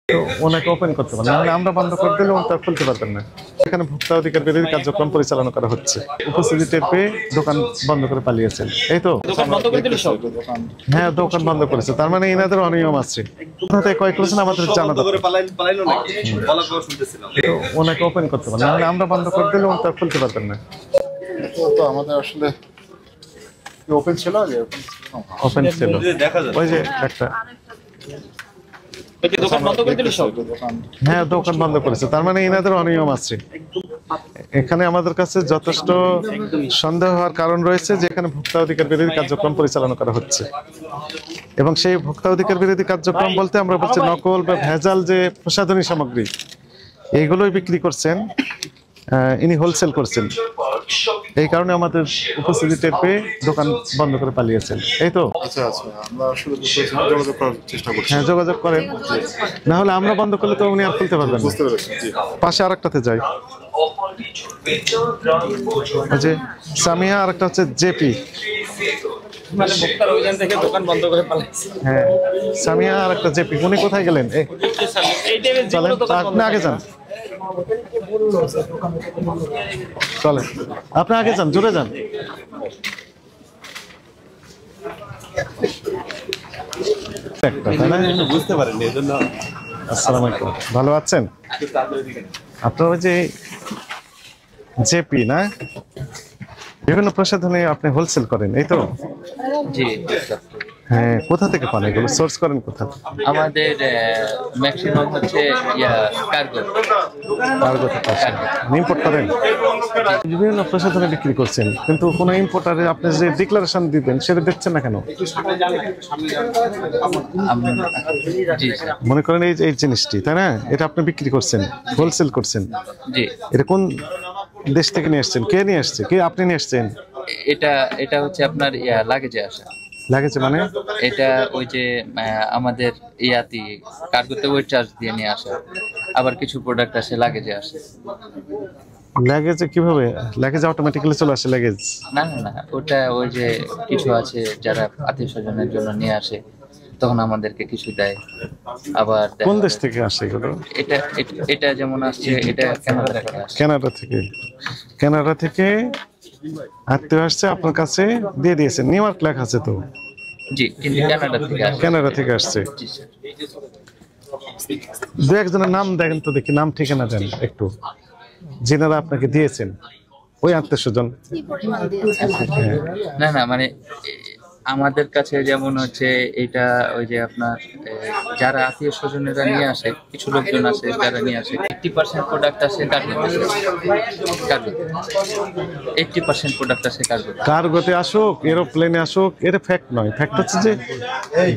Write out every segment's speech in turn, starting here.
তো ওনাকে ওপেন করতে পারেন, নাহলে আমরা বন্ধ করে দিলে ওটা খুলতে পারবেন না। এখানে ভোক্তা অধিকার বিরোধী কার্যক্রম পরিচালনা করা হচ্ছে। উপস্থিতি টের পেয়ে দোকান বন্ধ করে পালিয়েছেন, এই তো? হ্যাঁ, দোকান বন্ধ করেছে, তার মানে এনাদের অনিয়ম আছে। কোথা থেকে কয় করেছেন আমাদের জানা দরকার। তো ওনাকে ওপেন করতে পারেন, নাহলে আমরা বন্ধ করে দিলে ওটা খুলতে পারবেন না। তো আমাদের আসলে ওপেন ছিল, ওপেন ছিল, ওই যে একটা। হ্যাঁ, দোকান বন্ধ করেছে, তার মানে এনাদের অনিয়ম আছে। এখানে আমাদের কাছে যথেষ্ট সন্দেহ হওয়ার কারণ রয়েছে যে এখানে ভোক্তা অধিকার বিরোধী কার্যক্রম পরিচালনা করা হচ্ছে, এবং সেই ভোক্তা অধিকার বিরোধী কার্যক্রম বলতে আমরা বলছি নকল বা ভেজাল যে প্রসাধনী সামগ্রী এইগুলোই বিক্রি করছেন, ইনি হোলসেল করছেন। এই কারণে আমাদের উপস্থিতি টের পেয়ে দোকান বন্ধ করে পালিয়েছেন, এই তো? হ্যাঁ, যোগাযোগ করেন, না হলে আমরা বন্ধ করলে তো উনি আর খুলতে পারবেন না। পাশে আরেকটাতে যাই, যে সামিয়া, আরেকটা হচ্ছে জেপি। হ্যাঁ, সামিয়া আর একটা জেপি। উনি কোথায় গেলেন? চলেন, আপনি আগে যান, চলেন আপনি আগে যান, জোরে যান। বুঝতে পারেননি, এজন্য। আসসালামু আলাইকুম, ভালো আছেন? আপনার ওই যে জেপি না, বিভিন্ন প্রসাধনী আপনি হোলসেল করেন, এই তো? জি। হ্যাঁ, কোথা থেকে পান এগুলো? সোর্স করেন কোথা? আমাদের ম্যাক্সিমাম হচ্ছে কার্গো থেকে আসে, ইম্পোর্ট করেন। বিভিন্ন প্রসাধনী বিক্রি করছেন, কিন্তু কোনো ইম্পোর্টারে আপনি যে ডিক্লারেশন দিবেন সেটা দিচ্ছেন না কেন? মনে করেন এই জিনিসটি, তাই না, এটা আপনি বিক্রি করছেন, হোলসেল করছেন। জি। এটা কোন দেশ থেকে নিয়ে আসছেন? কে নিয়ে আসছে? কে আপনি নিয়ে আসছেন? এটা হচ্ছে আপনার লাগেজে আসা। লাগেছে মানে? এটা ওই যে আমাদের ইয়াতি কার্গোতে ওয়েট চার্জ দিয়ে নিয়ে আসা, আবার কিছু প্রোডাক্ট আসে লাগেজে আসে। লাগেজে কিভাবে? লাগেজ অটোমেটিক্যালি চলে আসে লাগেজ? না না না, ওটা ওই যে কিছু আছে যারা আত্মীয় স্বজনের জন্য নিয়ে আসে, তখন আমাদেরকে কিছু দেয়। আবার কোন দেশ থেকে আসে এগুলো? এটা যেমন আসছে, এটা কানাডা থেকে আসছে। কানাডা থেকে আত্মীয় আসছে, আপনার কাছে দিয়ে দিয়েছেন। নিউ ইয়র্ক লেখা আছে তো? জি, কিন্তু কানাডা থেকে আসছে। দু একজনের নাম দেখেন তো দেখি, নাম ঠিকানা দেন একটু, যিনারা আপনাকে দিয়েছেন, ওই আত্মীয় স্বজন। না না, মানে আমাদের কাছে যেমন হচ্ছে এটা ওই যে আপনার যারা আত্মীয় স্বজনেরা নিয়ে আসে, কিছু লোকজন আছে যারা নিয়ে আসে, 80% প্রোডাক্ট আসে কার্গোতে। 80% প্রোডাক্ট আসে কার্গোতে আসুক, এরোপ্লেনে আসুক, এটা ফ্যাক্ট নয়। ফ্যাক্ট হচ্ছে যে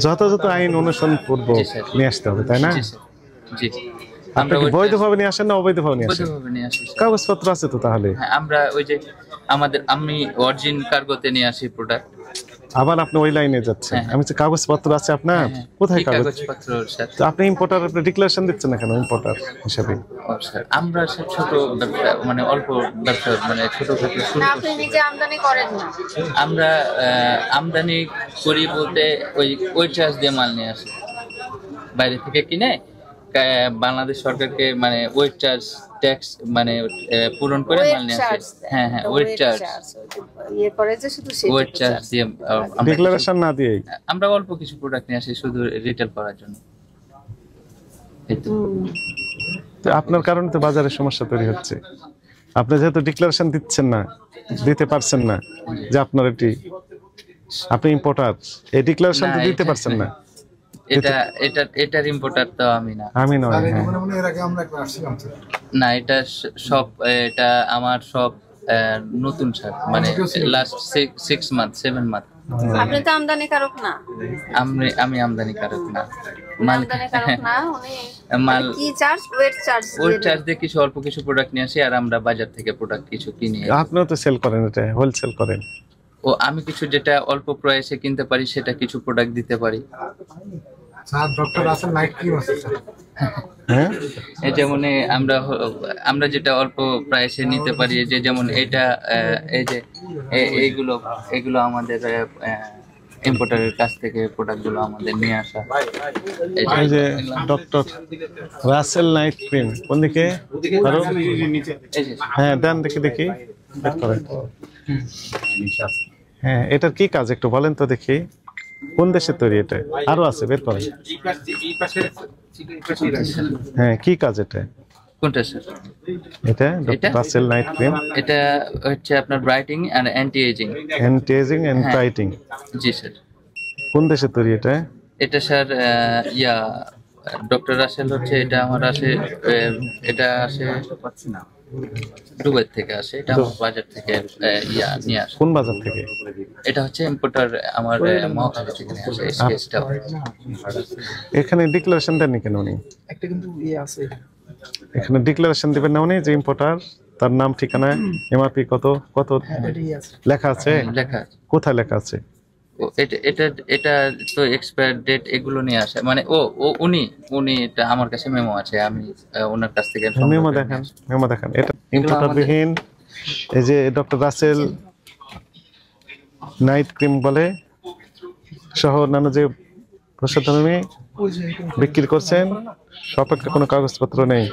যথাযথ আইন অনুসরণ করব নিয়ে আসতে হবে, তাই না? জি। আমরা বৈধভাবে নিয়ে আসেন না অবৈধভাবে নিয়ে আসেন? কাগজপত্র আছে তো তাহলে? আমরা ওই যে আমি অরিজিন কার্গোতে নিয়ে আসি প্রোডাক্ট। আবার আপনি ওই লাইনে যাচ্ছেন। আমি যে কাগজপত্র আছে আপনার, কোথায় কাগজপত্র? আপনি ইম্পোর্টার, আপনি ডিক্লারেশন দিচ্ছেন না কেন ইম্পোর্টার হিসেবে? আমরা ছোট ব্যবসা, মানে অল্প ব্যবসা, মানে ছোটখাটো শুরু। আপনি নিজে আমদানি করেন না? আমরা আমদানি করি বলতে ওই চার্জ দিয়ে মাল নিয়ে আসি, বাইরে থেকে কিনে বাংলাদেশ সরকারকে মানে ওয়েট চার্জ ট্যাক্স মানে পূরণ করে মাল নিয়ে আসে। হ্যাঁ, ওয়েট চার্জ দিয়ে ডিক্লারেশন না দিয়ে আমরা অল্প কিছু প্রোডাক্ট নিয়ে আসি শুধু রিটেল করার জন্য। আপনার কারণে তো বাজারে সমস্যা তৈরি হচ্ছে। আপনি যেহেতু ডিক্লারেশন দিচ্ছেন না, দিতে পারছেন না যে আপনার আপনি ইম্পোর্টার, এই ডিক্লারেশন তো দিতে পারছেন না। এটার ইম্পোর্টার তো আমি না। আমি নয়। না, এটা আমার সব নতুন স্যার, মানে লাস্ট 6 মান্থ 7 মান্থ। আপনি তো আমদানিকারক না? আমি আমদানিকারক না। মাল কি চার্জ? ওয়েট চার্জ দিয়ে কিছু অল্প কিছু প্রোডাক্ট নিয়ে আসি, আর আমরা বাজার থেকে প্রোডাক্ট কিছু কিনি। আপনিও তো সেল করেন, এটা হোলসেল করেন। আমি কিছু যেটা অল্প প্রাইসে কিনতে পারি সেটা কিছু প্রোডাক্ট দিতে পারি। যেমন আমরা যেটা অল্প প্রাইসে নিতে পারি, যে যেমন এটা এই যে এইগুলো আমাদের ইম্পোর্টারের কাছ থেকে প্রোডাক্টগুলো আমাদের নিয়ে আসা। এই এই যে ডক্টর রাসেল নাইট ক্রিম কোন দিকে আরো এই যে হ্যাঁ দেন দেখি দেখি বের করেন। হ্যাঁ এটার কি কাজ একটু বলেন তো দেখি, কোন দেশে তৈরি এটা? আরো আছে বের করেন। হ্যাঁ কি কাজ এটা? কোনটা স্যার? এটা এটা? রাসেল নাইট ক্রিম এটা হচ্ছে আপনার brightening and anti ageing. Anti ageing and হ্যাঁ। ব্রাইটিং। জি স্যার। কোন দেশে তৈরি এটা? এটা স্যার ডক্টর রাসেল হচ্ছে, এটা আমার আসে, এটা আসে দুবাই থেকে আসে, এটা আমার বাজার থেকে নিয়ে আসে। কোন বাজার থেকে? এটা হচ্ছে ইম্পোর্টার আমার মহাখালী থেকে নিয়ে আসে এসকেএসটা। এখানে ডিক্লারেশন দেননি কেন উনি? একটা কিন্তু ইয়ে আছে এখানে ডিক্লারেশন দিবেন না উনি যে ইম্পোর্টার, তার নাম ঠিকানা এমআরপি কত কত এটাই আছে লেখা আছে? লেখা আছে। কোথায় লেখা আছে? ও এটা এটা এটা তো এক্সপায়ার ডেট এগুলো নিয়ে আসে, মানে উনি এটা আমার কাছে মেমো আছে, আমি ওনার কাছ থেকে মেমো দেখান, মেমো দেখান। এটা ইম্পোর্টার বিহীন এই যে ডক্টর রাসেল নাইট ক্রিম বলে সহ অন্যান্য যে প্রসাধনী ওই যে বিক্রি করছেন, সপক্ষে কোনো কাগজপত্র নেই।